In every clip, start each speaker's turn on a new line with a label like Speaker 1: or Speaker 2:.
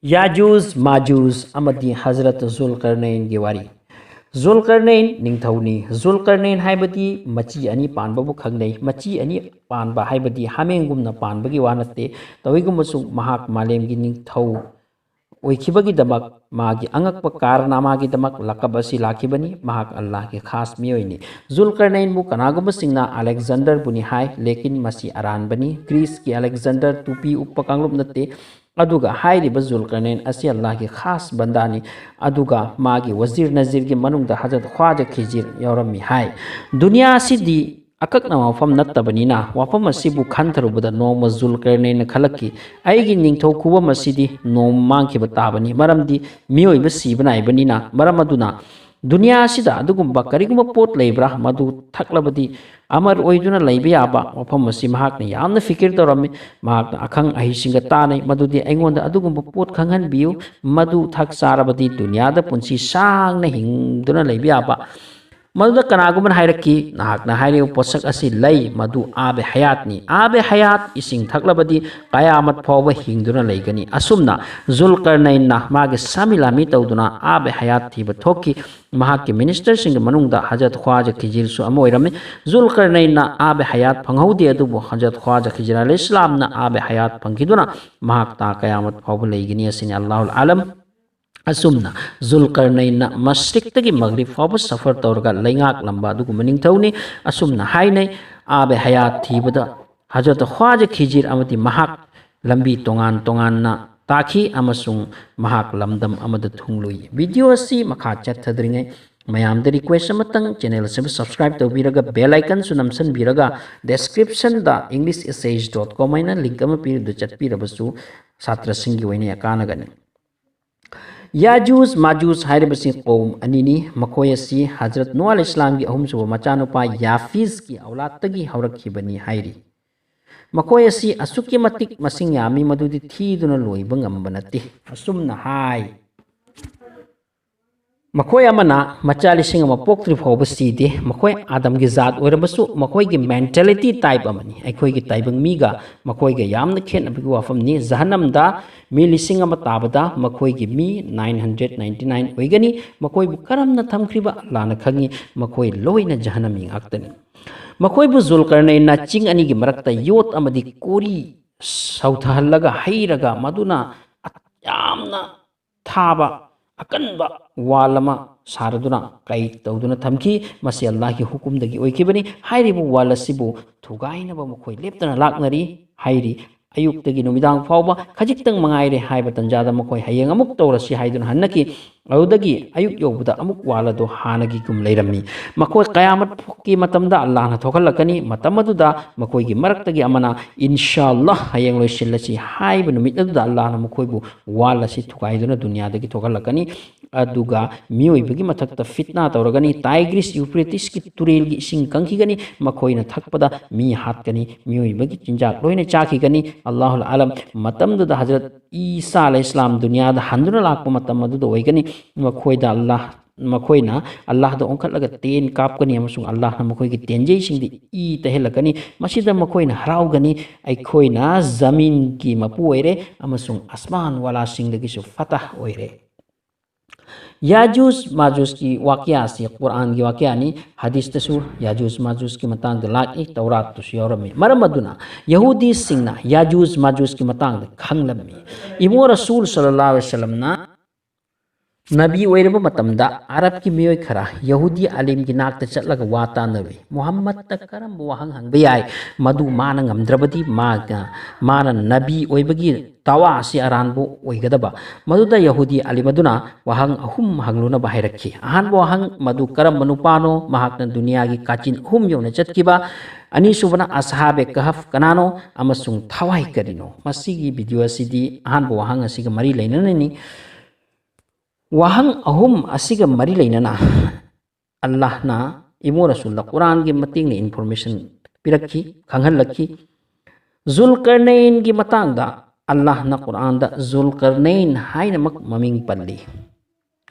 Speaker 1: याजूज माजूज अमदी हजरत जुलकरनैन की वारी। जुलकरनैन निंगथौनी। जुलकरनैन हाइबदी मची अनि पानबबु खंगनै। मची अनि पानबा हाइबदी हामेंगुमना पानबगी वा नत्ते तविगुमसु महाक मालेमगी निंगथौ ओइखिबगीदमक मागी अंगकप कारनामागीदमक लकब असि लाखिबनी। महाक अल्लाह के खास मियोइनी। जुलकरनैन बु कनागुमसिंगना अलेक्जेंडर बुनी हाय, लेकिन मसी अरानबनी। ग्रीस की अलेक्जेंडर टूपी उप्प कांगलुप नत्ते। अदुगा हाइरिबा जुलकरनैन असी अल्लाह की खास बंदानी। अदुगा मागी वजीर नजीर की मनुंगदा हजरत ख्वाजा खिजिर यौरमी हाय। दुनिया सिदी अकक्ना वफम नत्तबनीना वफम असिबु खंथरुबदा नोम जुलकरनैन खलक्की आइगी निंगथौ खुबम असिदी नोम मांखिबा ताबनी। मरमदी मियोइबा सिबनाइबनीना मरम अदुना दुनिया सिदा अदुगुम्बा करिगुम्बा पोट लेब्रा मदु थक्लबदी अमर ओइदुना लैबा याबा वफम असि महाकना यामना फिकिर तौरम्मी। महाकना अखंग अहिसिंगा तानै मदुदी अइंगोंदा अदुगुम्बा पोट खंगहनबियु। मदु थक चारबदी दुनियादा पुंसी सांगना हिंगदुना लैबा याबा मदुदा कनागुमन हाइरक्की नाहकना हाइरिबा पोसक असि लै मदु आबे हयातनी। आबे हयात इसिंग थक्लबदी कयामत फावबा हिंगदुना लैगनी। असुमना जुलकरनैनना मागे सामिलामी तौदुना आबे हयात थीबा थोक्की। महाके मिनिस्टर सिंग मनुंगदा हजरत ख्वाजा खिजिरसु अमा ओइरम्मी। जुलकरनैनना आबे हयात फंगहौदे अदुबु हजरत ख्वाजा खिजिर अलैहिस्सलामना आबे हयात फंगिदुना महाकता कयामत फावबा लैगनी असिनी अल्लाहुल आलम। असुमना जुलकरनैनना मशरिक मगरिब फावबा सफर तौरगा लैंगाक लंबा अदुगुम्बा निंगथौनी। असुमना हाइनै आबे हयात थीबदा हजरत ख्वाजा खिजिर अमदी महाक लंबी तोंगान तोंगानना ताखी अमसुंग महाक लमदम अमदा थुंगलुई। वीडियो असि मखा चथद्रिङै मयामदा रिक्वेस्ट अमतंग चैनल से सब्सक्राइब तौबीरगा बेल आइकन सु नमसनबीरगा डिस्क्रिप्शन दा englishessayage.com हाइना लिंक अमा पीरदु चटपीरबसु छात्रसिंगी ओइने अकानगनी। याजूज माजूज हाइरबसि कौम अनिनी। मखोय असि हजरत नूह अलैहिस्सलाम की अहुमसुबा मचानुपा याफीज की औलादतगी हौरखिबनी हाइरी। मखोय असि असुक्की मतिक मसिंग यामी मदुदी थीदुना लोइबा ngamba नत्ते। असुमना हाय मखोय अमना मचा लिसिंग अमा पोक्ट्रि फावबा सीदे। मखोय आदम की जात ओइरबसु मखोय की मेंटालिटी टाइप अमनी। अखोय की ताइबंग मीगा मखोय के यामना खेनबगी वाफमनी। जहन्नमदा मी लिसिंग अमा ताबदा मखोय की मी 999 ओइगनी। मखोय बु करमना थमख्रिबा अल्लाहना खंगी। मखोय लोइना जहन्नमी ngakतनी। मखोय बु जुलकरनैनना चिंग अनी की मरक्ता योत अमदी कोरी सौथहल्लगा हैरगा मदुना यामना थाबा अकनबा वालमा सारदुना कई तौदुना थमकी। मसी अल्लाह की हुकुमदगी ओइखिबनी। हाइरिबु वाल असिबु थुगाइनबा मखोय लेप्तना लाक्नरी हाइरी। अयुक्तगी नुमिदांग फावबा खजिक्तंग मंगाइरे हाइबा तंजादा मखोय हयेंग अमुक तौरसि हाइदुना हन्नकी। अदुदगी अयुक योबुदा अमुक वालदो हानगी गुम लैरम्मी। मखोय कयामत की मतमदा अल्लाहना थोखलकनी। मतमदुदा मखोय की मरक्तगी अमना इंशाअल्लाह हयेंग लोइसिल्लसि हाइबा नुमितदुदा अल्लाहना मखोयबु वालसि थुगाइदुना दुनियादगी थोखलकनी। अदुगा मियोइबगी मथक्ता फितना तौरगनी। टाइग्रिस यूफ्रेटिस की तुरेल की इसिंग कंखिगनी। मखोयना थक्पदा मी हातकनी। मियोइबगी चिंजाक लोइना चाखिगनी। अल्लाहुल आलम मतमदुदा हजरत ईसा अलैहिस्सलाम दुनियादा हंदुना लाक्पा मतमदुदा ओइगनी। मखोयदा मखोयना अल्लाहदा ओंखटलगा तेन कापकनी अमसुंग अल्लाहना मखोयगी तेंजेसिंगदी ई तहेलकनी। मसिदा मखोयना हराउगनी। अखोयना जमीन की मपु ओइरे अमसुंग आसमान वाला सिंगदगिसु फतह ओइरे। याजूज माजूज की वाक्या से कुरान की वाक्या नि हदीस तसु याजूज माजूज की मतांग लाकी तौरात तसु यौरमी। मरम अदुना यहूदी सिंगना याजूज माजूज की मतांग खंगलमी। इमो रसूल सल्लल्लाहु अलैहि वसल्लम ना नबी ओइरबा मतमदा अरब की मियोय खरा यहूदी आलिम की नाकता चटलगा वा तानबी। मुहम्मद ता करम वहंग हंगबा याय मदु माना ngамद्रबदी माना नबी ओइबगी तावा असि अरानबो ओइगदबा। मदुदा यहूदी आलिमदुना वहंग अहुम हंगलुना बाहिरखी। अहानबो वहंग मदु करम मनुपानो महाकना दुनिया की काचिन अहुम यौना चटकिबा। अनीसुबना असहाबे कहफ कनानो अमसुंग थवाई करिनो। मसिगी वीडियो असिदी अहानबो वहंग असिगा मरी लैनननी। वहंग अहुम असिगा मरी लैनना अल्लाहना इमो रसूलदा कुरान की मतिंग ने इंफॉर्मेशन पिरखी खंगहलखी। जुलकरनैन की मतांगदा अल्लाहना कुरान दा जुलकरनैन हाइनमक ममिंग पल्ली।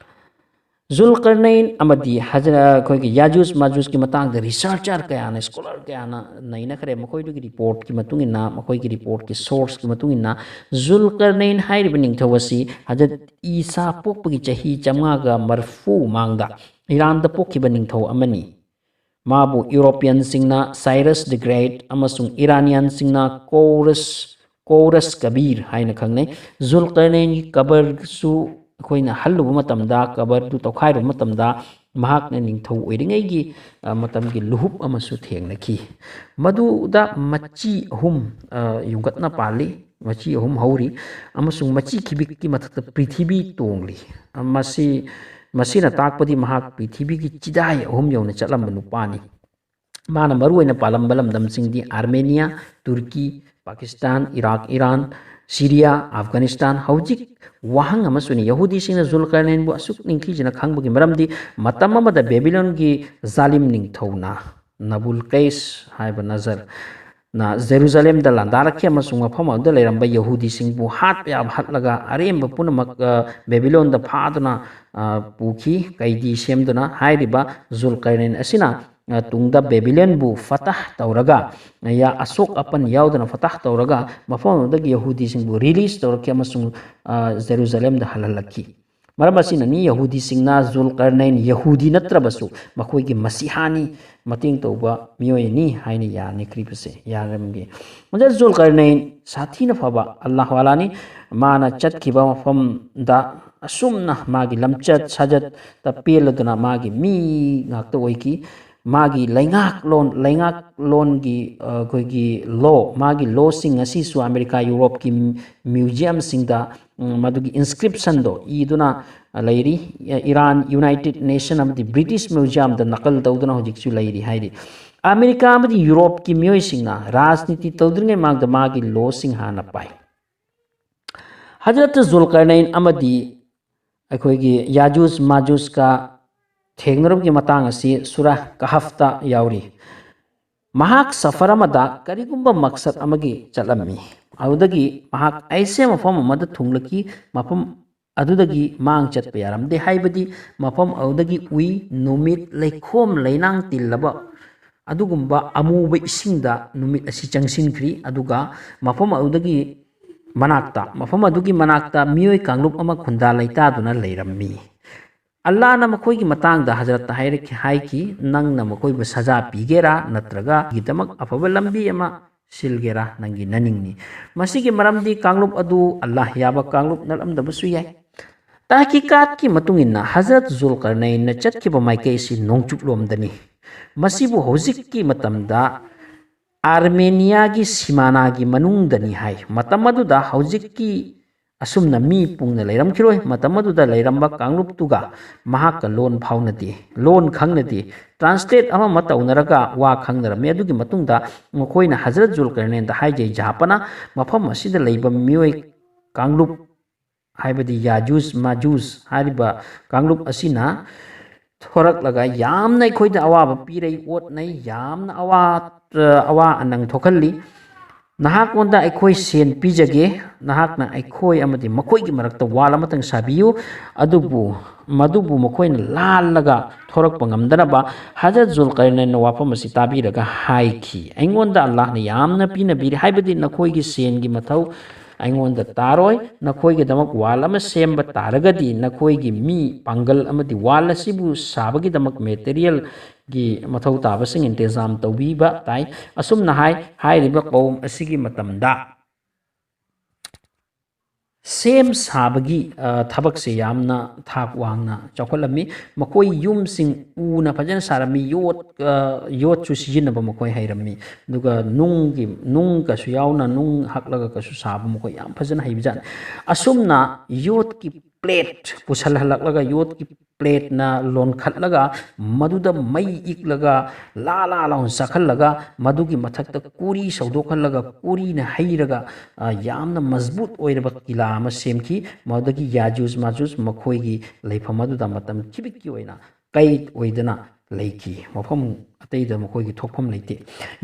Speaker 1: Zulkarnain amadi hajra khoi ki Yajuj Majooj ki matang da researcher kaya na scholar kaya na naina khare makoi du ki report ki matung inna makoi ki report ki source ki matung inna Zulkarnain hairi baning thawasi hajat Isa pokpagi chahi chamnga ga marfu mangda Iran da pokki baning thaw amani mabu European singna Cyrus the Great amasung Iranian singna Chorus Kabir haina khangnai Zulkarnain ki kabar su ꯑꯩꯈꯣꯏꯅ ꯍꯜꯂꯨꯕ ꯃꯇꯝꯗ ꯀꯕꯔꯗꯨ ꯇꯧꯈꯥꯏꯔꯨꯕ ꯃꯇꯝꯗ ꯃꯍꯥꯛꯅ ꯅꯤꯡꯊꯧ ꯑꯣꯏꯔꯤꯉꯩꯒꯤ ꯃꯇꯝꯒꯤ ꯂꯨꯍꯨꯞ ꯑꯃꯁꯨ ꯊꯦꯡꯅꯈꯤ ꯃꯗꯨꯗ ꯃꯆꯤ ꯑꯍꯨꯝ ꯌꯨꯡꯈꯠꯅ ꯄꯥꯜꯂꯤ ꯃꯆꯤ ꯑꯍꯨꯝ ꯍꯧꯔꯤ ꯑꯃꯁꯨꯡ ꯃꯆꯤ ꯈꯤꯕꯤꯛꯀꯤ ꯃꯊꯛꯇ ꯄ꯭ꯔꯤꯊꯤꯕꯤ ꯇꯣꯡꯂꯤ ꯃꯁꯤꯅ ꯇꯥꯛꯄꯗꯤ ꯃꯍꯥꯛ ꯄ꯭ꯔꯤꯊꯤꯕꯤꯒꯤ ꯆꯤꯗꯥꯏ ꯑꯍꯨꯝ ꯌꯧꯅ ꯆꯠꯂꯝꯕ ꯅꯨꯄꯥꯅꯤ ꯃꯥꯅ ꯃꯔꯨꯑꯣꯏꯅ ꯄꯥꯜꯂꯝꯕ ꯂꯝꯗꯝꯁꯤꯡꯗꯤ Armenia Turkey Pakistan Iraq Iran Syria Afghanistan ꯍꯧꯖꯤꯛ ꯋꯥꯍꯪ ꯑꯃꯁꯨꯅꯤ ꯌꯍꯨꯗꯤꯁꯤꯡꯅ ꯖꯨꯜꯀꯔꯅꯦꯟꯕꯨ ꯑꯁꯨꯛ ꯅꯤꯡꯊꯤꯖꯅ ꯈꯪꯕꯒꯤ ꯃꯔꯝꯗꯤ ꯃꯇꯝ ꯑꯃꯗ ꯕꯦꯕꯤꯂꯣꯟꯒꯤ ꯖꯥꯂꯤꯝ ꯅꯤꯡꯊꯧꯅ ꯅꯕꯨꯜꯀꯩꯁ ꯍꯥꯏꯕ ꯅꯖꯔꯅ ꯖꯦꯔꯨꯖꯥꯂꯦꯝꯗ ꯂꯥꯟꯗꯥꯔꯛꯈꯤ ꯑꯃꯁꯨꯡ ꯃꯐꯝ ꯑꯗꯨꯗ ꯂꯩꯔꯝꯕ ꯌꯍꯨꯗꯤꯁꯤꯡꯕꯨ ꯍꯥꯠꯄ ꯌꯥꯕ ꯍꯥꯠꯂꯒ ꯑꯔꯦꯝꯕ ꯄꯨꯝꯅꯃꯛ ꯕꯦꯕꯤꯂꯣꯟꯗ ꯐꯥꯗꯨꯅ ꯄꯨꯈꯤ ꯀꯩꯗꯤ ꯁꯦꯝꯗꯨꯅ ꯍꯥꯏꯔꯤꯕ ꯖꯨꯜꯀꯔꯅꯦꯟ ꯑꯁꯤꯅ ꯇꯨꯡꯗ ꯕꯦꯕꯤꯂꯣꯟꯕꯨ ꯐꯇah ꯇꯧꯔꯒ ꯑꯁꯣꯛ ꯑꯄꯟ ꯌꯥꯎꯗꯅ ꯐꯇah ꯇꯧꯔꯒ ꯃꯐꯝ ꯑꯗꯨꯗꯒꯤ ꯌꯍꯨꯗꯤꯁꯤꯡꯕꯨ ꯔꯤꯂꯤꯁ ꯇꯧꯔꯛꯈꯤ ꯑꯃꯁꯨꯡ ꯖꯦꯔꯨꯖꯥꯂꯦꯝꯗ ꯍꯜꯍꯜꯂꯛꯈꯤ ꯃꯔꯝ ꯑꯁꯤꯅꯅꯤ ꯌꯍꯨꯗꯤꯁꯤꯡꯅ ꯖꯨꯜꯀꯔꯅꯩꯟ ꯌꯍꯨꯗꯤ ꯅꯠꯇ꯭ꯔꯕꯁꯨ ꯃꯈꯣꯏꯒꯤ ꯃꯁꯤꯍꯥꯅꯤ ꯃꯇꯦꯡ ꯇꯧꯕ ꯃꯤꯑꯣꯏꯅꯤ ꯍꯥꯏꯅ ꯌꯥꯅꯈ꯭ꯔꯤꯕꯁꯦ ꯌꯥꯔꯝꯒꯦ ꯃꯗ ꯖꯨꯜꯀꯔꯅꯩꯟ ꯁꯥꯊꯤꯅ ꯐꯕ ꯑꯜꯂꯥꯍ ꯋꯥꯂꯥꯅꯤ ꯃꯥꯅ ꯆꯠꯈꯤꯕ ꯃꯐꯝꯗ ꯑꯁꯨꯝꯅ ꯃꯥꯒꯤ ꯂꯝꯆꯠ ꯁꯥꯖꯠꯇ ꯄꯦꯜꯂꯗꯨꯅ ꯃꯥꯒꯤ ꯃꯤ ꯉꯥꯛꯇ ꯑꯣꯏꯈꯤ ꯃꯥꯒꯤ ꯂꯩꯉꯥꯛꯂꯣꯟꯒꯤ ꯑꯩꯈꯣꯏꯒꯤ ꯂꯣ ꯃꯥꯒꯤ ꯂꯣꯁꯤꯡ ꯑꯁꯤꯁꯨ ꯑꯃꯦꯔꯤꯀꯥ ꯌꯨꯔꯣꯞꯀꯤ ꯃ꯭ꯌꯨꯖꯤꯌꯝꯁꯤꯡꯗ ꯃꯗꯨꯒꯤ ꯏꯟꯁꯀ꯭ꯔꯤꯞꯁꯟꯗꯣ ꯏꯗꯨꯅ ꯂꯩꯔꯤ ꯏꯔꯥꯟ ꯌꯨꯅꯥꯏꯇꯦꯠ ꯅꯦꯁꯟ ꯑꯃꯗꯤ ꯕ꯭ꯔꯤꯇꯤꯁ ꯃ꯭ꯌꯨꯖꯤꯌꯝꯗ ꯅꯀꯜ ꯇꯧꯗꯨꯅ ꯍꯧꯖꯤꯛꯁꯨ ꯂꯩꯔꯤ ꯍꯥꯏꯔꯤ ꯑꯃꯦꯔꯤꯀꯥ ꯑꯃꯗꯤ ꯌꯨꯔꯣꯞꯀꯤ ꯃꯤꯑꯣꯏꯁꯤꯡꯅ ꯔꯥꯖꯅꯤꯇꯤ ꯇꯧꯗ꯭ꯔꯤꯉꯩ ꯃꯃꯥꯡꯗ ꯃꯥꯒꯤ ꯂꯣꯁꯤꯡ ꯍꯥꯟꯅ ꯄꯥꯏ ꯍꯖꯔꯠ ꯖꯨꯜꯀꯔꯅꯩꯟ ꯑꯃꯗꯤ ꯑꯩꯈꯣꯏꯒꯤ ꯌꯥꯖꯨꯖ ꯃꯥꯖꯨꯖꯀ ꯊꯦꯡꯅꯔꯕꯒꯤ ꯃꯇꯥꯡ ꯑꯁꯤ ꯁꯨꯔꯥ ꯀꯍꯐꯇ ꯌꯥꯎꯔꯤ ꯃꯍꯥꯛ ꯁꯐꯔ ꯑꯃꯗ ꯀꯔꯤꯒꯨꯝꯕ ꯃꯛꯁꯠ ꯑꯃꯒꯤ ꯆꯠꯂꯝꯃꯤ ꯑꯗꯨꯗꯒꯤ ꯃꯍꯥꯛ ꯑꯩꯁꯦ ꯃꯐꯝ ꯑꯃꯗ ꯊꯨꯡꯂꯛꯈꯤ ꯃꯐꯝ ꯑꯗꯨꯗꯒꯤ ꯃꯥꯡ ꯆꯠꯄ ꯌꯥꯔꯝꯗꯦ ꯍꯥꯏꯕꯗꯤ ꯃꯐꯝ ꯑꯗꯨꯗꯒꯤ ꯎꯏ ꯅꯨꯃꯤꯠ ꯂꯩꯈꯣꯝ ꯂꯩꯅꯥꯡ ꯇꯤꯜꯂꯕ ꯑꯗꯨꯒꯨꯝꯕ ꯑꯃꯨꯕ ꯏꯁꯤꯡꯗ ꯅꯨꯃꯤꯠ ꯑꯁꯤ ꯆꯪꯁꯤꯟꯈ꯭ꯔꯤ ꯑꯗꯨꯒ ꯃꯐꯝ ꯑꯗꯨꯒꯤ ꯃꯅꯥꯛꯇ ꯃꯤꯑꯣꯏ ꯀꯥꯡꯂꯨꯞ ꯑꯃ ꯈꯨꯟꯗꯥ ꯂꯩꯇꯥꯗꯨꯅ ꯂꯩꯔꯝꯃꯤ ꯑꯜꯂꯥꯍꯅ ꯃꯈꯣꯏꯒꯤ ꯃꯇꯥꯡꯗ ꯍꯖꯔꯠꯇ ꯍꯥꯏꯈꯤ ꯅꯪꯅ ꯃꯈꯣꯏꯕꯨ ꯁꯖꯥ ꯄꯤꯒꯦꯔꯥ ꯅꯠꯇ꯭ꯔꯒ ꯒꯤꯗꯃꯛ ꯑꯐꯕ ꯂꯝꯕꯤ ꯑꯃ ꯁꯤꯜꯒꯦꯔꯥ ꯅꯪꯒꯤ ꯅꯅꯤꯡꯅꯤ ꯃꯁꯤꯒꯤ ꯃꯔꯝꯗꯤ ꯀꯥꯡꯂꯨꯞ ꯑꯗꯨ ꯑꯜꯂꯥꯍ ꯌꯥꯕ ꯀꯥꯡꯂꯨꯞ ꯅꯠꯂꯝꯗꯕꯁꯨ ꯌꯥꯏ ꯇꯍꯀꯤꯀꯥꯠꯀꯤ ꯃꯇꯨꯡ ꯏꯟꯅ ꯍꯖꯔꯠ ꯖꯨꯜꯀꯔꯅꯩꯟꯅ ꯆꯠꯈꯤꯕ ꯃꯥꯏꯀꯩ ꯑꯁꯤ ꯅꯣꯡꯆꯨꯞꯂꯣꯝꯗꯅꯤ ꯃꯁꯤꯕꯨ ꯍꯧꯖꯤꯛꯀꯤ ꯃꯇꯝꯗ ꯑꯥꯔꯃꯦꯅꯤꯌꯥꯒꯤ ꯁꯤꯃꯥꯅꯥꯒꯤ ꯃꯅꯨꯡꯗꯅꯤ ꯍꯥꯏ ꯃꯇꯝ ꯑꯗꯨꯗ ꯍꯧꯖꯤꯛꯀꯤ ꯑꯁꯨꯝꯅ ꯃꯤ ꯄꯨꯡꯅ ꯂꯩꯔꯝꯈꯤꯔꯣꯏ ꯃꯇꯝ ꯑꯗꯨꯗ ꯂꯩꯔꯝꯕ ꯀꯥꯡꯂꯨꯞꯇꯨꯒ ꯃꯍꯥꯛꯀ ꯂꯣꯟ ꯈꯪꯅꯗꯦ ꯇ꯭ꯔꯥꯟꯁꯂꯦꯠ ꯑꯃ ꯇꯧꯅꯔꯒ ꯋꯥ ꯈꯪꯅꯔꯝꯃꯤ ꯑꯗꯨꯒꯤ ꯃꯇꯨꯡꯗ ꯃꯈꯣꯏꯅ ꯍꯖꯔꯠ ꯖꯨꯜꯀꯔꯅꯩꯟꯗ ꯍꯥꯏꯖꯩ ꯖꯍꯥꯄꯅ ꯃꯐꯝ ꯑꯁꯤꯗ ꯂꯩꯕ ꯃꯤꯑꯣꯏ ꯀꯥꯡꯂꯨꯞ ꯍꯥꯏꯕꯗꯤ ꯌꯥꯖꯨꯖ ꯃꯥꯖꯨꯖ ꯍꯥꯏꯔꯤꯕ ꯀꯥꯡꯂꯨꯞ ꯑꯁꯤꯅ ꯊꯣꯔꯛꯂꯒ ꯌꯥꯝꯅ ꯑꯩꯈꯣꯏꯗ ꯑꯋꯥꯕ ꯄꯤꯔꯩ ꯑꯣꯠꯅꯩ ꯌꯥꯝꯅ ꯑꯋꯥ ꯑꯅꯪ ꯊꯣꯛꯍꯜꯂꯤ ꯅꯍꯥꯛꯉꯣꯟꯗ ꯑꯩꯈꯣꯏ ꯁꯦꯟ ꯄꯤꯖꯒꯦ ꯅꯍꯥꯛꯅ ꯑꯩꯈꯣꯏ ꯑꯃꯗꯤ ꯃꯈꯣꯏꯒꯤ ꯃꯔꯛꯇ ꯋꯥꯜ ꯑꯃꯇꯪ ꯁꯥꯕꯤꯌꯨ ꯃꯗꯨꯕꯨ ꯃꯈꯣꯏꯅ ꯂꯥꯜꯂꯒ ꯊꯣꯔꯛꯄ ꯉꯝꯗꯅꯕ ꯍꯖꯔꯠ ꯖꯨꯜꯀꯔꯅꯩꯟꯅ ꯋꯥꯐꯝ ꯑꯁꯤ ꯇꯥꯕꯤꯔꯒ ꯍꯥꯏꯈꯤ ꯑꯩꯉꯣꯟꯗ ꯑꯜꯂꯥꯍꯅ ꯌꯥꯝꯅ ꯄꯤꯅꯕꯤꯔꯤ ꯍꯥꯏꯕꯗꯤ ꯅꯈꯣꯏꯒꯤ ꯁꯦꯟꯒꯤ ꯃꯊꯧ ꯑꯩꯉꯣꯟꯗ ꯇꯥꯔꯣꯏ ꯅꯈꯣꯏꯒꯤꯗꯃꯛ ꯋꯥꯜ ꯑꯃ ꯁꯦꯝꯕ ꯇꯥꯔꯒꯗꯤ ꯅꯈꯣꯏꯒꯤ ꯃꯤ ꯄꯥꯡꯒꯜ ꯑꯃꯗꯤ ꯋꯥꯜ ꯑꯁꯤꯕꯨ ꯁꯥꯕꯒꯤꯗꯃꯛ ꯃꯦꯇꯔꯤꯌꯦꯜꯒꯤ ꯃꯊꯧ ꯇꯥꯕꯁꯤꯡ ꯏꯟꯇꯦꯖꯥꯝ ꯇꯧꯕꯤꯕ ꯇꯥꯏ ꯑꯁꯨꯝꯅ ꯍꯥꯏꯔꯤꯕ ꯀꯧꯝ ꯑꯁꯤꯒꯤ ꯃꯇꯝꯗ ꯁꯦꯝ ꯁꯥꯕꯒꯤ ꯊꯕꯛꯁꯦ ꯌꯥꯝꯅ ꯊꯥꯛ ꯋꯥꯡꯅ ꯆꯥꯎꯈꯠꯂꯝꯃꯤ ꯃꯈꯣꯏ ꯌꯨꯝꯁꯤꯡ ꯎꯅ ꯐꯖꯅ ꯁꯥꯔꯝꯃꯤ ꯌꯣꯠꯁꯨ ꯁꯤꯖꯤꯟꯅꯕ ꯃꯈꯣꯏ ꯍꯩꯔꯝꯃꯤ ꯑꯗꯨꯒ ꯅꯨꯡꯒꯁꯨ ꯌꯥꯎꯅ ꯅꯨꯡ ꯍꯛꯂꯒꯁꯨ ꯁꯥꯕ ꯃꯈꯣꯏ ꯌꯥꯝ ꯐꯖꯅ ꯍꯩꯕꯖꯥꯠꯅꯤ ꯑꯁꯨꯝꯅ ꯌꯣꯠꯀꯤ ꯄ꯭ꯂꯦꯠ ꯄꯨꯁꯜꯍꯜꯂꯛꯂꯒ ꯌꯣꯠꯀꯤ ꯄ꯭ꯂꯦꯠꯅ ꯂꯣꯟꯈꯠꯂꯒ ꯃꯗꯨꯗ ꯃꯩ ꯏꯛꯂꯒ ꯂꯥꯎꯅ ꯆꯥꯛꯍꯜꯂꯒ ꯃꯗꯨꯒꯤ ꯃꯊꯛꯇ ꯀꯣꯔꯤ ꯁꯧꯗꯣꯛꯍꯜꯂꯒ ꯀꯣꯔꯤꯅ ꯍꯩꯔꯒ ꯌꯥꯝꯅ ꯃꯖꯕꯨꯠ ꯑꯣꯏꯔꯕ ꯀꯤꯂꯥ ꯑꯃ ꯁꯦꯝꯈꯤ ꯃꯗꯨꯗꯒꯤ ꯌꯥꯖꯨꯖ ꯃꯥꯖꯨꯖ ꯃꯈꯣꯏꯒꯤ ꯂꯩꯐꯝ ꯑꯗꯨꯗ ꯃꯇꯝ ꯈꯤꯕꯤꯛꯀꯤ ꯑꯣꯏꯅ ꯀꯩꯠ ꯑꯣꯏꯗꯅ ꯂꯩꯈꯤ ꯃꯐꯝ ꯑꯇꯩꯗ ꯃꯈꯣꯏꯒꯤ ꯊꯣꯛꯐꯝ ꯂꯩꯇꯦ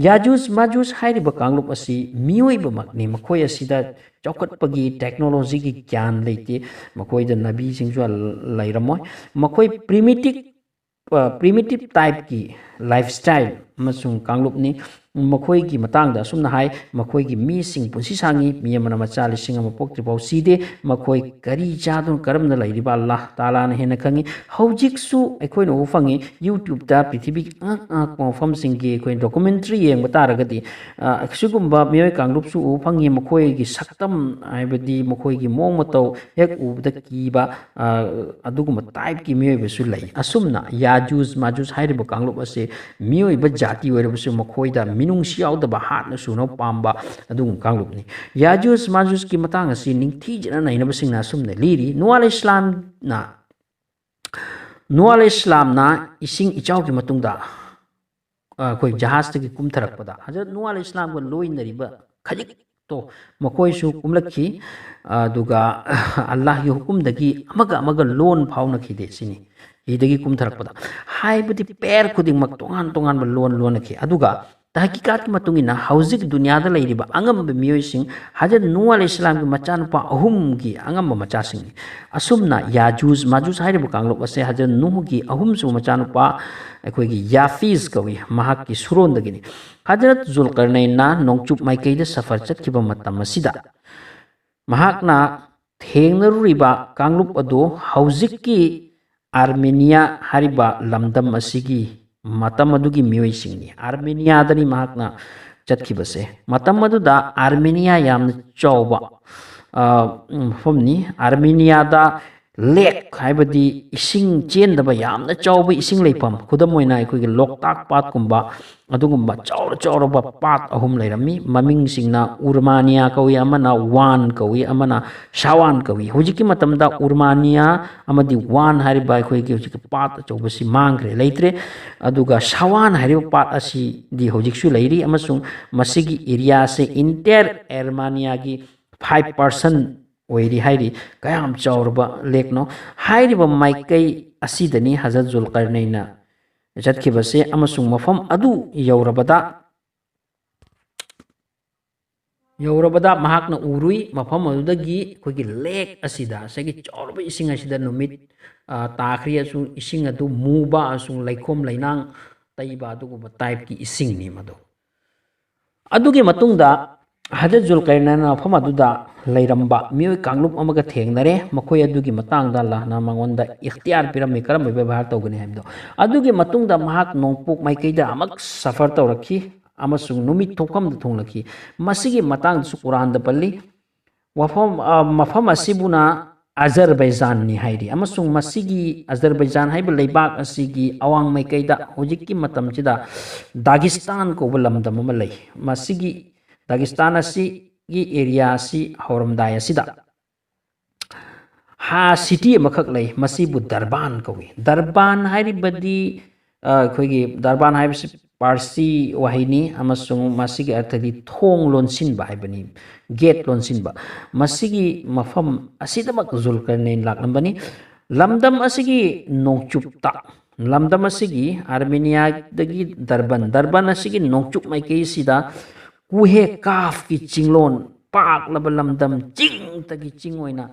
Speaker 1: ꯌꯥꯖꯨꯖ ꯃꯥꯖꯨꯖ ꯍꯥꯏꯔꯤꯕ ꯀꯥꯡꯂꯨꯞ ꯑꯁꯤ ꯃꯤꯑꯣꯏꯕꯃꯛꯅꯤ ꯃꯈꯣꯏ ꯑꯁꯤꯗ ꯆꯥꯎꯈꯠꯄꯒꯤ ꯇꯦꯛꯅꯣꯂꯣꯖꯤꯒꯤ ꯒ꯭ꯌꯥꯟ ꯂꯩꯇꯦ ꯃꯈꯣꯏꯗ ꯅꯕꯤꯁꯤꯡꯁꯨ ꯂꯩꯔꯝꯃꯣꯏ ꯃꯈꯣꯏ ꯄ꯭ꯔꯤꯃꯤꯇꯤꯞ ꯇꯥꯏꯞꯀꯤ ꯂꯥꯏꯐꯁ꯭ꯇꯥꯏꯜ ꯑꯃꯁꯨꯡ ꯀꯥꯡꯂꯨꯞꯅꯤ ꯃꯈꯣꯏꯒꯤ ꯃꯇꯥꯡꯗ ꯑꯁꯨꯝꯅ ꯍꯥꯏ ꯃꯈꯣꯏꯒꯤ ꯃꯤꯁꯤꯡ ꯄꯨꯟꯁꯤ ꯁꯥꯡꯉꯤ ꯃꯤ ꯑꯃꯅ ꯃꯆꯥ 1,000 ꯄꯣꯛꯇ꯭ꯔꯤꯐꯥꯎ ꯁꯤꯗꯦ ꯃꯈꯣꯏ ꯀꯔꯤ ꯆꯥꯗꯨꯅ ꯀꯔꯝꯅ ꯂꯩꯔꯤꯕ ꯑꯜꯂꯥꯍ ꯇꯥꯂꯥꯅ ꯍꯦꯟꯅ ꯈꯪꯉꯤ ꯍꯧꯖꯤꯛꯁꯨ ꯑꯩꯈꯣꯏꯅ ꯎꯕ ꯐꯪꯉꯤ ꯌꯨꯇ꯭ꯌꯨꯕꯇ ꯄ꯭ꯔꯤꯊꯤꯕꯤꯒꯤ ꯑꯉꯛꯄ ꯃꯐꯝꯁꯤꯡꯒꯤ ꯑꯩꯈꯣꯏꯅ ꯗꯣꯀꯨꯃꯦꯟꯇꯔꯤ ꯌꯦꯡꯕ ꯇꯥꯔꯒꯗꯤ ꯑꯁꯤꯒꯨꯝꯕ ꯃꯤꯑꯣꯏ ꯀꯥꯡꯂꯨꯞꯁꯨ ꯎꯕ ꯐꯪꯉꯤ ꯃꯈꯣꯏꯒꯤ ꯁꯛꯇꯝ ꯍꯥꯏꯕꯗꯤ ꯃꯈꯣꯏꯒꯤ ꯃꯑꯣꯡ ꯃꯇꯧ ꯍꯦꯛ ꯎꯕꯗ ꯀꯤꯕ ꯑꯗꯨꯒꯨꯝꯕ ꯇꯥꯏꯞꯀꯤ ꯃꯤꯑꯣꯏꯕꯁꯨ ꯂꯩ ꯑꯁꯨꯝꯅ ꯌꯥꯖꯨꯖ ꯃꯥꯖꯨꯖ ꯍꯥꯏꯔꯤꯕ ꯀꯥꯡꯂꯨꯞ ꯑꯁꯤ ꯃꯤꯑꯣꯏꯕ ꯖꯥꯇꯤ ꯑꯣꯏꯔꯕꯁꯨ ꯃꯈꯣꯏꯗ ꯃꯤꯅꯨꯡꯁꯤ ꯌꯥꯎꯗꯕ ꯍꯥꯠꯅ ꯁꯨꯅ ꯄꯥꯝꯕ ꯑꯗꯨꯒꯨꯝꯕ ꯀꯥꯡꯂꯨꯞꯅꯤ ꯌꯥꯖꯨꯖ ꯃꯥꯖꯨꯖꯀꯤ ꯃꯇꯥꯡ ꯑꯁꯤ ꯅꯤꯡꯊꯤꯖꯅ ꯅꯩꯅꯕꯁꯤꯡꯅ ꯑꯁꯨꯝꯅ ꯂꯤꯔꯤ ꯅꯨꯍ ꯏꯁꯂꯥꯝꯅ ꯏꯁꯤꯡ ꯏꯆꯥꯎꯒꯤ ꯃꯇꯨꯡꯗ ꯑꯩꯈꯣꯏ ꯖꯍꯥꯖꯇꯒꯤ ꯀꯨꯝꯊꯔꯛꯄꯗ ꯍꯖꯔꯠ ꯅꯨꯍ ꯏꯁꯂꯥꯝꯒ ꯂꯣꯏꯅꯔꯤꯕ ꯈꯖꯤꯛꯇꯣ ꯃꯈꯣꯏꯁꯨ ꯀꯨꯝꯂꯛꯈꯤ ꯑꯗꯨꯒ ꯑꯜꯂꯥꯍꯒꯤ ꯍꯨꯀꯨꯝꯗꯒꯤ ꯑꯃꯒ ꯂꯣꯟ ꯐꯥꯎꯅꯈꯤꯗꯦ ꯁꯤꯅꯤ ꯍꯤꯗꯒꯤ ꯀꯨꯝꯊꯔꯛꯄꯗ ꯍꯥꯏꯕꯗꯤ ꯄꯦꯔ ꯈꯨꯗꯤꯡꯃꯛ ꯇꯣꯉꯥꯟ ꯇꯣꯉꯥꯟꯕ ꯂꯣꯟ ꯂꯣꯟꯅꯈꯤ ꯑꯗꯨꯒ ꯇꯍꯀꯤꯀꯥꯠꯀꯤ ꯃꯇꯨꯡ ꯏꯟꯅ ꯍꯧꯖꯤꯛ ꯗꯨꯅꯤꯌꯥꯗ ꯂꯩꯔꯤꯕ ꯑꯉꯝꯕ ꯃꯤꯑꯣꯏꯁꯤꯡ ꯍꯖꯔꯠ ꯅꯨꯍ ꯏꯁꯂꯥꯝꯒꯤ ꯃꯆꯥꯅꯨꯄꯥ 3ꯒꯤ ꯑꯉꯝꯕ ꯃꯆꯥꯁꯤꯡꯅꯤ ꯑꯁꯨꯝꯅ ꯌꯥꯖꯨꯖ ꯃꯥꯖꯨꯖ ꯍꯥꯏꯔꯤꯕ ꯀꯥꯡꯂꯨꯞ ꯑꯁꯤ ꯍꯖꯔꯠ ꯅꯨꯍꯒꯤ 3ꯁꯨꯕ ꯃꯆꯥꯅꯨꯄꯥ ꯑꯩꯈꯣꯏꯒꯤ ꯌꯥꯐꯤꯖ ꯀꯧꯏ ꯃꯍꯥꯛꯀꯤ ꯁꯨꯔꯣꯟꯗꯒꯤꯅꯤ ꯍꯖꯔꯠ ꯖꯨꯜꯀꯔꯅꯩꯟꯅ ꯅꯣꯡꯆꯨꯞ ꯃꯥꯏꯀꯩꯗ ꯁꯐꯔ ꯆꯠꯈꯤꯕ ꯃꯇꯝ ꯑꯁꯤꯗ ꯃꯍꯥꯛꯅ ꯊꯦꯡꯅꯔꯨꯔꯤꯕ ꯀꯥꯡꯂꯨꯞ ꯑꯗꯨ ꯍꯧꯖꯤꯛꯀꯤ ꯑꯥꯔꯃꯦꯅꯤꯌꯥ ꯍꯥꯏꯔꯤꯕ ꯂꯝꯗꯝ ꯑꯁꯤꯒꯤ ꯃꯇꯝ ꯑꯗꯨꯒꯤ ꯃꯤꯑꯣꯏꯁꯤꯡꯅꯤ ꯑꯥꯔꯃꯦꯅꯤꯌꯥꯗꯅꯤ ꯃꯍꯥꯛꯅ ꯆꯠꯈꯤꯕꯁꯦ ꯃꯇꯝ ꯑꯗꯨꯗ ꯑꯥꯔꯃꯦꯅꯤꯌꯥ ꯌꯥꯝꯅ ꯆꯥꯎꯕ ꯃꯐꯝꯅꯤ ꯑꯥꯔꯃꯦꯅꯤꯌꯥꯗ ꯂꯦꯛ ꯍꯥꯏꯕꯗꯤ ꯏꯁꯤꯡ ꯆꯦꯟꯗꯕ ꯌꯥꯝꯅ ꯆꯥꯎꯕ ꯏꯁꯤꯡ ꯂꯩꯐꯝ ꯈꯨꯗꯝ ꯑꯣꯏꯅ ꯑꯩꯈꯣꯏꯒꯤ ꯂꯣꯛꯇꯥꯛ ꯄꯥꯠꯀꯨꯝꯕ ꯑꯗꯨꯒꯨꯝꯕ ꯆꯥꯎꯔꯕ ꯄꯥꯠ 3 ꯂꯩꯔꯝꯃꯤ ꯃꯃꯤꯡꯁꯤꯡꯅ ꯎꯔꯃꯥꯅꯤꯌꯥ ꯀꯧꯏ ꯑꯃꯅ ꯋꯥꯟ ꯀꯧꯏ ꯑꯃꯅ ꯁꯥꯋꯥꯟ ꯀꯧꯏ ꯍꯧꯖꯤꯛꯀꯤ ꯃꯇꯝꯗ ꯎꯔꯃꯥꯅꯤꯌꯥ ꯑꯃꯗꯤ ꯋꯥꯟ ꯍꯥꯏꯔꯤꯕ ꯑꯩꯈꯣꯏꯒꯤ ꯍꯧꯖꯤꯛꯀꯤ ꯄꯥꯠ ꯑꯆꯧꯕꯁꯤ ꯃꯥꯡꯈ꯭ꯔꯦ ꯂꯩꯇ꯭ꯔꯦ ꯑꯗꯨꯒ ꯁꯥꯋꯥꯟ ꯍꯥꯏꯔꯤꯕ ꯄꯥꯠ ꯑꯁꯤꯗꯤ ꯍꯧꯖꯤꯛꯁꯨ ꯂꯩꯔꯤ ꯑꯃꯁꯨꯡ ꯃꯁꯤꯒꯤ ꯑꯦꯔꯤꯌꯥꯁꯦ ꯏꯟꯇꯤꯌꯔ ꯑꯦꯔꯃꯥꯅꯤꯌꯥꯒꯤ 5% ꯑꯣꯏꯔꯤ ꯍꯥꯏꯔꯤ ꯀꯌꯥꯝ ꯆꯥꯎꯔꯕ ꯂꯦꯛꯅꯣ ꯍꯥꯏꯔꯤꯕ ꯃꯥꯏꯀꯩ ꯑꯁꯤꯗꯅꯤ ꯍꯖꯔꯠ ꯖꯨꯜꯀꯔꯅꯩꯟꯅ ꯆꯠꯈꯤꯕꯁꯦ ꯑꯃꯁꯨꯡ ꯃꯐꯝ ꯑꯗꯨ ꯌꯧꯔꯕꯗ ꯃꯍꯥꯛꯅ ꯎꯔꯨꯏ ꯃꯐꯝ ꯑꯗꯨꯗꯒꯤ ꯑꯩꯈꯣꯏꯒꯤ ꯂꯦꯛ ꯑꯁꯤꯗ ꯉꯁꯥꯏꯒꯤ ꯆꯥꯎꯔꯕ ꯏꯁꯤꯡ ꯑꯁꯤꯗ ꯅꯨꯃꯤꯠ ꯇꯥꯈ꯭ꯔꯤ ꯑꯃꯁꯨꯡ ꯏꯁꯤꯡ ꯑꯗꯨ ꯃꯨꯕ ꯑꯃꯁꯨꯡ ꯂꯩꯈꯣꯝ ꯂꯩꯅꯥꯡ ꯇꯩꯕ ꯑꯗꯨꯒꯨꯝꯕ ꯇꯥꯏꯞꯀꯤ ꯏꯁꯤꯡꯅꯤ ꯃꯗꯨ ꯑꯗꯨꯒꯤ ꯃꯇꯨꯡꯗ ꯍꯖꯔꯠ ꯖꯨꯜꯀꯔꯅꯩꯟꯅ ꯃꯐꯝ ꯑꯗꯨꯗ ꯂꯩꯔꯝꯕ ꯃꯤꯑꯣꯏ ꯀꯥꯡꯂꯨꯞ ꯑꯃꯒ ꯊꯦꯡꯅꯔꯦ ꯃꯈꯣꯏ ꯑꯗꯨꯒꯤ ꯃꯇꯥꯡꯗ ꯑꯜꯂꯥꯍꯅ ꯃꯉꯣꯟꯗ ꯏꯈꯇꯤꯌꯥꯔ ꯄꯤꯔꯝꯃꯤ ꯀꯔꯝꯕ ꯕꯦꯕꯥꯔ ꯇꯧꯒꯅꯤ ꯍꯥꯏꯕꯗꯣ ꯑꯗꯨꯒꯤ ꯃꯇꯨꯡꯗ ꯃꯍꯥꯛ ꯅꯣꯡꯄꯣꯛ ꯃꯥꯏꯀꯩꯗ ꯑꯃꯨꯛ ꯁꯐꯔ ꯇꯧꯔꯛꯈꯤ ꯑꯃꯁꯨꯡ ꯅꯨꯃꯤꯠ ꯊꯣꯛꯐꯝꯗ ꯊꯨꯡꯂꯈꯤ ꯃꯁꯤꯒꯤ ꯃꯇꯥꯡꯗꯁꯨ ꯀꯨꯔꯥꯟꯗ ꯄꯜꯂꯤ ꯃꯐꯝ ꯑꯁꯤꯕꯨꯅ ꯑꯖꯔꯕꯩꯖꯥꯟꯅꯤ ꯍꯥꯏꯔꯤ ꯑꯃꯁꯨꯡ ꯃꯁꯤꯒꯤ ꯑꯖꯔꯕꯩꯖꯥꯟ ꯍꯥꯏꯕ ꯂꯩꯕꯥꯛ ꯑꯁꯤꯒꯤ ꯑꯋꯥꯡ ꯃꯥꯏꯀꯩꯗ ꯍꯧꯖꯤꯛꯀꯤ ꯃꯇꯝꯁꯤꯗ ꯗꯥꯒꯤꯁꯇꯥꯟ ꯀꯧꯕ ꯂꯝꯗꯝ ꯑꯃ ꯂꯩ ꯃꯁꯤꯒꯤ ꯗꯥꯒꯤꯁꯇꯥꯟ ꯑꯁꯤꯒꯤ ꯑꯦꯔꯤꯌꯥ ꯑꯁꯤ ꯍꯧꯔꯝꯗꯥꯏ ꯑꯁꯤꯗ ꯁꯤꯇꯤ ꯑꯃꯈꯛ ꯂꯩ ꯃꯁꯤꯕꯨ ꯗꯔꯕꯥꯟ ꯀꯧꯏ ꯗꯔꯕꯥꯟ ꯍꯥꯏꯔꯤꯕꯗꯤ ꯑꯩꯈꯣꯏꯒꯤ ꯗꯔꯕꯥꯟ ꯍꯥꯏꯕꯁꯤ ꯄꯥꯔꯁꯤ ꯋꯥꯍꯩꯅꯤ ꯑꯃꯁꯨꯡ ꯃꯁꯤꯒꯤ ꯑꯔꯊꯗꯤ ꯊꯣꯡ ꯂꯣꯟꯁꯤꯟꯕ ꯍꯥꯏꯕꯅꯤ ꯒꯦꯠ ꯂꯣꯟꯁꯤꯟꯕ ꯃꯁꯤꯒꯤ ꯃꯐꯝ ꯑꯁꯤꯗꯃꯛ ꯖꯨꯜꯀꯔꯅꯩꯟ ꯂꯥꯛꯂꯝꯕꯅꯤ ꯂꯝꯗꯝ ꯑꯁꯤꯒꯤ ꯅꯣꯡꯆꯨꯞꯇ ꯂꯝꯗꯝ ꯑꯁꯤꯒꯤ ꯑꯥꯔꯃꯦꯅꯤꯌꯥꯗꯒꯤ ꯗꯔꯕꯟ ꯑꯁꯤꯒꯤ ꯅꯣꯡꯆꯨꯞ ꯃꯥꯏꯀꯩꯁꯤꯗ ꯀꯨꯍꯦ ꯀꯥꯐꯀꯤ ꯆꯤꯡꯂꯣꯟ ꯄꯥꯛꯂꯕ ꯂꯝꯗꯝ ꯆꯤꯡꯇꯒꯤ ꯆꯤꯡ ꯑꯣꯏꯅ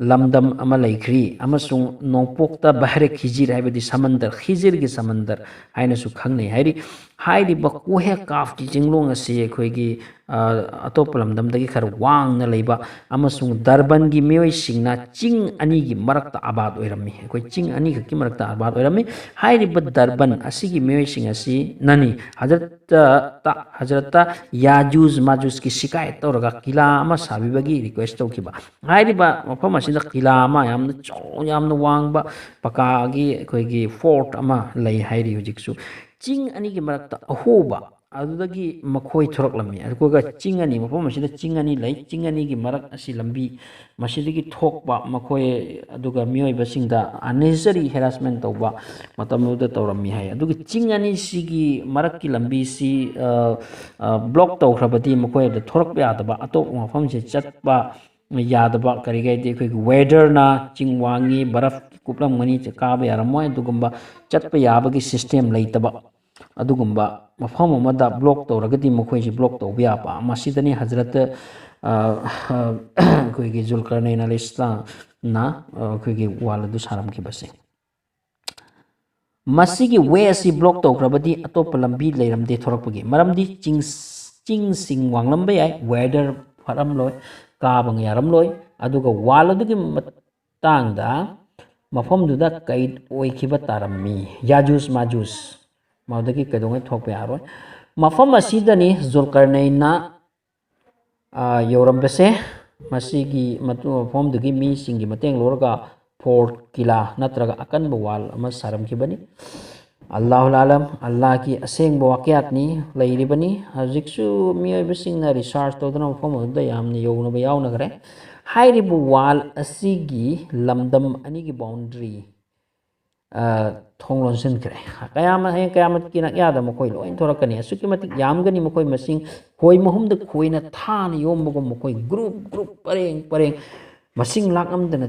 Speaker 1: ꯂꯝꯗꯝ ꯑꯃ ꯂꯩꯈ꯭ꯔꯤ ꯑꯃꯁꯨꯡ ꯅꯣꯡꯄꯣꯛꯇ ꯕꯍꯔꯦ ꯈꯤꯖꯤꯔ ꯍꯥꯏꯕꯗꯤ ꯁꯃꯟꯗꯔ ꯈꯤꯖꯤꯔꯒꯤ ꯁꯃꯟꯗꯔ ꯍꯥꯏꯅꯁꯨ ꯈꯪꯅꯩ ꯍꯥꯏꯔꯤ ꯍꯥꯏꯔꯤꯕ ꯀꯨꯍꯦ ꯀꯥꯐꯀꯤ ꯆꯤꯡꯂꯣꯡ ꯑꯁꯤ ꯑꯩꯈꯣꯏꯒꯤ ꯑꯇꯣꯞꯄ ꯂꯝꯗꯝꯗꯒꯤ ꯈꯔ ꯋꯥꯡꯅ ꯂꯩꯕ ꯑꯃꯁꯨꯡ ꯗꯔꯕꯟꯒꯤ ꯃꯤꯑꯣꯏꯁꯤꯡꯅ ꯆꯤꯡ ꯑꯅꯤꯒꯤ ꯃꯔꯛꯇ ꯑꯕꯥꯗ ꯑꯣꯏꯔꯝꯃꯤ ꯑꯩꯈꯣꯏ ꯆꯤꯡ ꯑꯅꯤꯈꯛꯀꯤ ꯃꯔꯛꯇ ꯑꯕꯥꯗ ꯑꯣꯏꯔꯝꯃꯤ ꯍꯥꯏꯔꯤꯕ ꯗꯔꯕꯟ ꯑꯁꯤꯒꯤ ꯃꯤꯑꯣꯏꯁꯤꯡ ꯑꯁꯤ ꯅꯅꯤ ꯍꯖꯔꯠꯇ ꯌꯥꯖꯨꯖ ꯃꯥꯖꯨꯖꯀꯤ ꯁꯤꯀꯥꯌꯠ ꯇꯧꯔꯒ ꯀꯤꯂꯥ ꯑꯃ ꯁꯥꯕꯤꯕꯒꯤ ꯔꯤꯀ꯭ꯋꯦꯁ ꯇꯧꯈꯤꯕ ꯍꯥꯏꯔꯤꯕ ꯃꯐꯝ ꯑꯁꯤꯗ ꯀꯤꯂꯥ ꯑꯃ ꯌꯥꯝꯅ ꯋꯥꯡꯕ ꯄꯀꯥꯒꯤ ꯑꯩꯈꯣꯏꯒꯤ ꯐꯣꯔꯠ ꯑꯃ ꯂꯩ ꯍꯥꯏꯔꯤ ꯍꯧꯖꯤꯛꯁꯨ ꯆꯤꯡ ꯑꯅꯤꯒꯤ ꯃꯔꯛꯇ ꯑꯍꯣꯕ ꯑꯗꯨꯗꯒꯤ ꯃꯈꯣꯏ ꯊꯣꯔꯛꯂꯝꯃꯤ ꯑꯗꯨꯒ ꯆꯤꯡ ꯑꯅꯤ ꯃꯐꯝ ꯑꯁꯤꯗ ꯆꯤꯡ ꯑꯅꯤ ꯂꯩ ꯆꯤꯡ ꯑꯅꯤꯒꯤ ꯃꯔꯛ ꯑꯁꯤ ꯂꯝꯕꯤ ꯃꯁꯤꯗꯒꯤ ꯊꯣꯛꯄ ꯃꯈꯣꯏ ꯑꯗꯨꯒ ꯃꯤꯑꯣꯏꯕꯁꯤꯡꯗ ꯑꯟꯅꯦꯁꯦꯁꯔꯤ ꯍꯦꯔꯥꯁꯃꯦꯟ ꯇꯧꯕ ꯃꯇꯝ ꯑꯗꯨꯗ ꯇꯧꯔꯝꯃꯤ ꯍꯥꯏ ꯑꯗꯨꯒ ꯆꯤꯡ ꯑꯅꯤꯁꯤꯒꯤ ꯃꯔꯛꯀꯤ ꯂꯝꯕꯤꯁꯤ ꯕ꯭ꯂꯣꯛ ꯇꯧꯈ꯭ꯔꯕꯗꯤ ꯃꯈꯣꯏ ꯑꯗꯨ ꯊꯣꯔꯛꯄ ꯌꯥꯗꯕ ꯑꯇꯣꯞꯄ ꯃꯐꯝꯁꯤ ꯆꯠꯄ ꯌꯥꯗꯕ ꯀꯔꯤꯒꯩꯗꯤ ꯑꯩꯈꯣꯏꯒꯤ ꯋꯦꯗꯔꯅ ꯆꯤꯡ ꯋꯥꯡꯉꯤ ꯕꯔꯐ ꯀꯨꯞꯂꯝꯒꯅꯤ ꯀꯥꯕ ꯌꯥꯔꯝꯃꯣꯏ ꯑꯗꯨꯒꯨꯝꯕ ꯆꯠꯄ ꯌꯥꯕꯒꯤ ꯁꯤꯁꯇꯦꯝ ꯂꯩꯇꯕ ꯑꯗꯨꯒꯨꯝꯕ ꯃꯐꯝ ꯑꯃꯗ ꯕ꯭ꯂꯣꯛ ꯇꯧꯔꯒꯗꯤ ꯃꯈꯣꯏꯁꯤ ꯕ꯭ꯂꯣꯛ ꯇꯧꯕ ꯌꯥꯕ ꯃꯁꯤꯗꯅꯤ ꯍꯖꯔꯠ ꯑꯩꯈꯣꯏꯒꯤ ꯖꯨꯜꯀꯔꯅꯩꯟ ꯑꯂꯩꯍꯤꯁꯁꯂꯥꯝꯅ ꯑꯩꯈꯣꯏꯒꯤ ꯋꯥꯜ ꯑꯗꯨ ꯁꯥꯔꯝꯈꯤꯕꯁꯦ ꯃꯁꯤꯒꯤ ꯋꯦ ꯑꯁꯤ ꯕ꯭ꯂꯣꯛ ꯇꯧꯈ꯭ꯔꯕꯗꯤ ꯑꯇꯣꯞꯄ ꯂꯝꯕꯤ ꯂꯩꯔꯝꯗꯦ ꯊꯣꯔꯛꯄꯒꯤ ꯃꯔꯝꯗꯤ ꯆꯤꯡꯁꯤꯡ ꯋꯥꯡꯂꯝꯕ ꯌꯥꯏ ꯋꯦꯗꯔ ꯐꯠꯂꯝꯂꯣꯏ ꯀꯥꯕ ꯌꯥꯔꯝꯂꯣꯏ ꯑꯗꯨꯒ ꯋꯥꯜ ꯑꯗꯨꯒꯤ ꯃꯇꯥꯡꯗ ꯃꯐꯝꯗꯨꯗ ꯀꯩꯠ ꯑꯣꯏꯈꯤꯕ ꯇꯥꯔꯝꯃꯤ ꯌꯥꯖꯨꯖ ꯃꯥꯖꯨꯖ ꯃꯗꯨꯗꯒꯤ ꯀꯩꯗꯧꯉꯩ ꯊꯣꯛꯄ ꯌꯥꯔꯣꯏ ꯃꯐꯝ ꯑꯁꯤꯗꯅꯤ ꯖꯨꯜꯀꯔꯅꯩꯟꯅ ꯌꯧꯔꯝꯕꯁꯦ ꯃꯁꯤꯒꯤ ꯃꯐꯝꯗꯨꯒꯤ ꯃꯤꯁꯤꯡꯒꯤ ꯃꯇꯦꯡ ꯂꯧꯔꯒ ꯐꯣꯔꯠ ꯀꯤꯂꯥ ꯅꯠꯇ꯭ꯔꯒ ꯑꯀꯟꯕ ꯋꯥꯜ ꯑꯃ ꯁꯥꯔꯝꯈꯤꯕꯅꯤ ꯑꯜꯂꯥꯍꯨꯜ ꯑꯥꯂꯝ ꯑꯜꯂꯥꯍꯒꯤ ꯑꯁꯦꯡꯕ ꯋꯥꯀꯌꯥꯠꯅꯤ ꯂꯩꯔꯤꯕꯅꯤ ꯍꯧꯖꯤꯛꯁꯨ ꯃꯤꯑꯣꯏꯕꯁꯤꯡꯅ ꯔꯤꯁꯥꯔꯆ ꯇꯧꯗꯨꯅ ꯃꯐꯝ ꯑꯗꯨꯗ ꯌꯥꯝꯅ ꯌꯧꯅꯕ ꯌꯥꯎꯅꯈ꯭ꯔꯦ ꯍꯥꯏꯔꯤꯕ ꯋꯥꯜ ꯑꯁꯤꯒꯤ ꯂꯝꯗꯝ ꯑꯅꯤꯒꯤ ꯕꯥꯎꯟꯗ꯭ꯔꯤ ꯊꯣꯡ ꯂꯣꯟꯁꯤꯟꯈ꯭ꯔꯦ ꯍꯌꯦꯡ ꯀꯌꯥꯃꯠꯀꯤ ꯅꯛꯌꯥꯗ ꯃꯈꯣꯏ ꯂꯣꯏ ꯊꯣꯔꯛꯀꯅꯤ ꯑꯁꯨꯛꯀꯤ ꯃꯇꯤꯛ ꯌꯥꯝꯒꯅꯤ ꯃꯈꯣꯏ ꯃꯁꯤꯡ ꯈꯣꯏ ꯃꯍꯨꯝꯗ ꯈꯣꯏꯅ ꯊꯥꯅ ꯌꯣꯝꯕꯒꯨꯝ ꯃꯈꯣꯏ ꯒ꯭ꯔꯨꯞ ꯒ꯭ꯔꯨꯞ ꯄꯔꯦꯡ ꯄꯔꯦꯡ ꯃꯁꯤꯡ ꯂꯥꯛꯉꯝꯗꯅ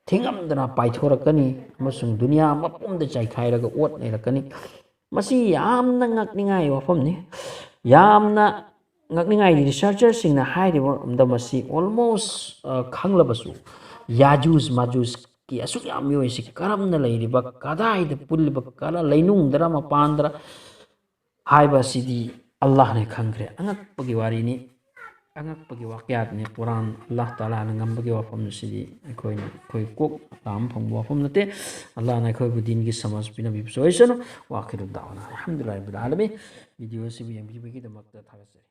Speaker 1: ꯊꯦꯡꯉꯝꯗꯅ ꯄꯥꯏꯊꯣꯔꯛꯀꯅꯤ ꯑꯃꯁꯨꯡ ꯗꯨꯅꯤꯌꯥ ꯃꯄꯨꯝꯗ ꯆꯥꯏꯈꯥꯏꯔꯒ ꯑꯣꯠ ꯅꯩꯔꯛꯀꯅꯤ ꯃꯁꯤ ꯌꯥꯝꯅ ꯉꯛꯅꯤꯡꯉꯥꯏ ꯋꯥꯐꯝꯅꯤ ꯌꯥꯝꯅ ꯉꯛꯅꯤꯡꯉꯥꯏꯗꯤ ꯔꯤꯁꯔꯆꯔꯁꯤꯡꯅ ꯍꯥꯏꯔꯤꯕ ꯃꯇꯝꯗ ꯃꯁꯤ ꯑꯣꯜꯃꯣꯁ ꯈꯪꯂꯕꯁꯨ ꯌꯥꯖꯨꯖ ꯃꯥꯖꯨꯖꯀꯤ ꯑꯁꯨꯛ ꯌꯥꯝ ꯃꯤꯑꯣꯏꯁꯤ ꯀꯔꯝꯅ ꯂꯩꯔꯤꯕ ꯀꯗꯥꯏꯗ ꯄꯨꯜꯂꯤꯕ ꯂꯩꯅꯨꯡꯗꯔ ꯃꯄꯥꯟꯗꯔ ꯍꯥꯏꯕ ꯑꯁꯤꯗꯤ ꯑꯜꯂꯥꯍꯅ ꯈꯪꯈ꯭ꯔꯦ ꯑꯉꯛꯄꯒꯤ ꯋꯥꯔꯤꯅꯤ ꯑꯉꯛꯄꯒꯤ ꯋꯥꯀꯌꯥꯠꯅꯤ ꯀꯨꯔꯥꯟ ꯑꯜꯂꯥꯍ ꯇꯥꯂꯥꯅ ꯉꯝꯕꯒꯤ ꯋꯥꯐꯝ ꯑꯁꯤꯗꯤ ꯑꯩꯈꯣꯏ ꯀꯣꯛ ꯇꯥꯝ ꯐꯪꯕ ꯋꯥꯐꯝ ꯅꯠꯇꯦ ꯑꯜꯂꯥꯍꯅ ꯑꯩꯈꯣꯏꯕꯨ ꯗꯤꯟꯒꯤ ꯁꯃꯥꯖ ꯄꯤꯅꯕꯤꯕꯁꯨ ꯑꯣꯏꯁꯅꯨ ꯋꯥꯈꯤꯔꯨ ꯗꯥꯋꯥꯅ ꯑꯜꯍꯝꯗꯨꯂꯤꯜꯂꯥꯍꯤ ꯔബ്ꯕꯤꯜ ꯑꯥꯂꯃꯤꯟ ꯚꯤꯗꯤꯑꯣ ꯑꯁꯤꯕꯨ ꯌꯦꯡꯕꯤꯕꯒꯤꯗꯃꯛꯇ ꯊꯥꯒꯠꯆꯔꯤ